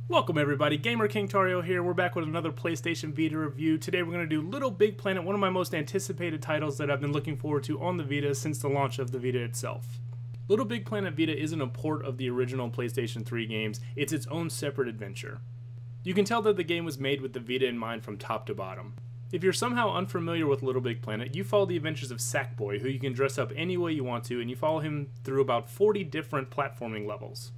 Welcome everybody, Gamer King Tario here. We're back with another PlayStation Vita review. Today we're going to do LittleBigPlanet, one of my most anticipated titles that I've been looking forward to on the Vita since the launch of the Vita itself. LittleBigPlanet Vita isn't a port of the original PlayStation 3 games, it's its own separate adventure. You can tell that the game was made with the Vita in mind from top to bottom. If you're somehow unfamiliar with LittleBigPlanet, you follow the adventures of Sackboy, who you can dress up any way you want to, and you follow him through about 40 different platforming levels.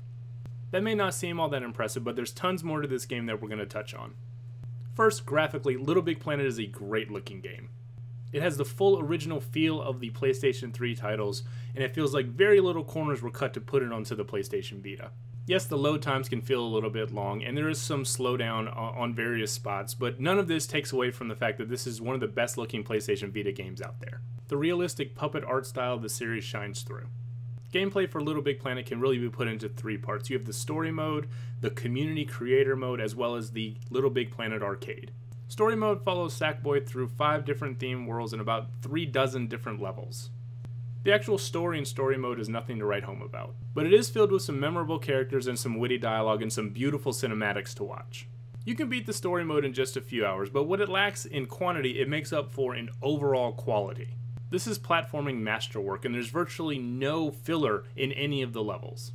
That may not seem all that impressive, but there's tons more to this game that we're going to touch on. First, graphically, LittleBigPlanet is a great looking game. It has the full original feel of the PlayStation 3 titles, and it feels like very little corners were cut to put it onto the PlayStation Vita. Yes, the load times can feel a little bit long, and there is some slowdown on various spots, but none of this takes away from the fact that this is one of the best looking PlayStation Vita games out there. The realistic puppet art style of the series shines through. Gameplay for LittleBigPlanet can really be put into three parts. You have the story mode, the community creator mode, as well as the LittleBigPlanet arcade. Story mode follows Sackboy through 5 different theme worlds and about 3 dozen different levels. The actual story in story mode is nothing to write home about, but it is filled with some memorable characters and some witty dialogue and some beautiful cinematics to watch. You can beat the story mode in just a few hours, but what it lacks in quantity, it makes up for in overall quality. This is platforming masterwork, and there's virtually no filler in any of the levels.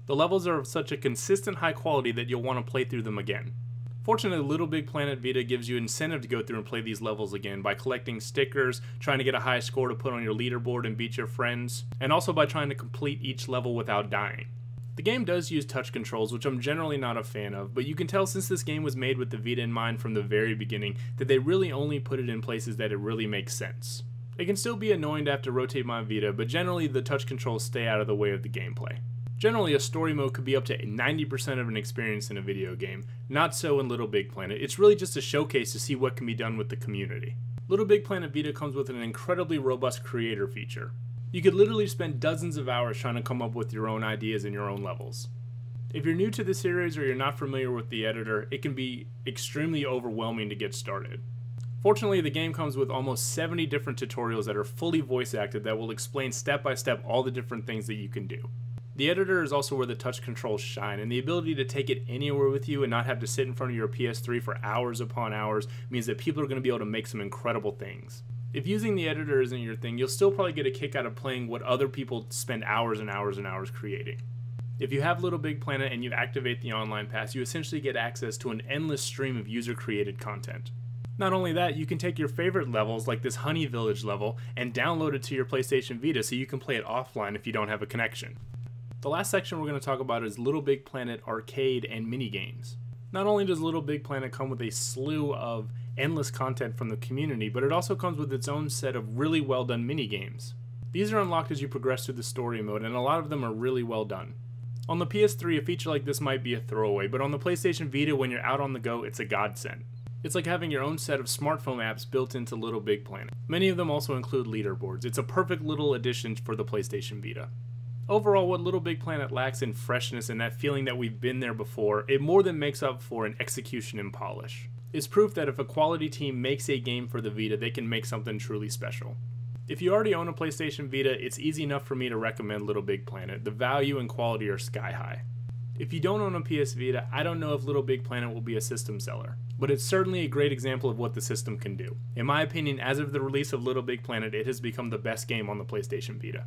The levels are of such a consistent high quality that you'll want to play through them again. Fortunately, LittleBigPlanet Vita gives you incentive to go through and play these levels again by collecting stickers, trying to get a high score to put on your leaderboard and beat your friends, and also by trying to complete each level without dying. The game does use touch controls, which I'm generally not a fan of, but you can tell since this game was made with the Vita in mind from the very beginning that they really only put it in places that it really makes sense. It can still be annoying to have to rotate my Vita, but generally the touch controls stay out of the way of the gameplay. Generally, a story mode could be up to 90% of an experience in a video game, not so in LittleBigPlanet. It's really just a showcase to see what can be done with the community. LittleBigPlanet Vita comes with an incredibly robust creator feature. You could literally spend dozens of hours trying to come up with your own ideas and your own levels. If you're new to the series or you're not familiar with the editor, it can be extremely overwhelming to get started. Fortunately, the game comes with almost 70 different tutorials that are fully voice acted that will explain step by step all the different things that you can do. The editor is also where the touch controls shine, and the ability to take it anywhere with you and not have to sit in front of your PS3 for hours upon hours means that people are going to be able to make some incredible things. If using the editor isn't your thing, you'll still probably get a kick out of playing what other people spend hours and hours and hours creating. If you have LittleBigPlanet and you activate the online pass, you essentially get access to an endless stream of user-created content. Not only that, you can take your favorite levels, like this Honey Village level, and download it to your PlayStation Vita so you can play it offline if you don't have a connection. The last section we're going to talk about is LittleBigPlanet Arcade and Minigames. Not only does LittleBigPlanet come with a slew of endless content from the community, but it also comes with its own set of really well done minigames. These are unlocked as you progress through the story mode, and a lot of them are really well done. On the PS3, a feature like this might be a throwaway, but on the PlayStation Vita, when you're out on the go, it's a godsend. It's like having your own set of smartphone apps built into LittleBigPlanet. Many of them also include leaderboards. It's a perfect little addition for the PlayStation Vita. Overall, what LittleBigPlanet lacks in freshness and that feeling that we've been there before, it more than makes up for in execution and polish. It's proof that if a quality team makes a game for the Vita, they can make something truly special. If you already own a PlayStation Vita, it's easy enough for me to recommend LittleBigPlanet. The value and quality are sky high. If you don't own a PS Vita, I don't know if LittleBigPlanet will be a system seller, but it's certainly a great example of what the system can do. In my opinion, as of the release of LittleBigPlanet, it has become the best game on the PlayStation Vita.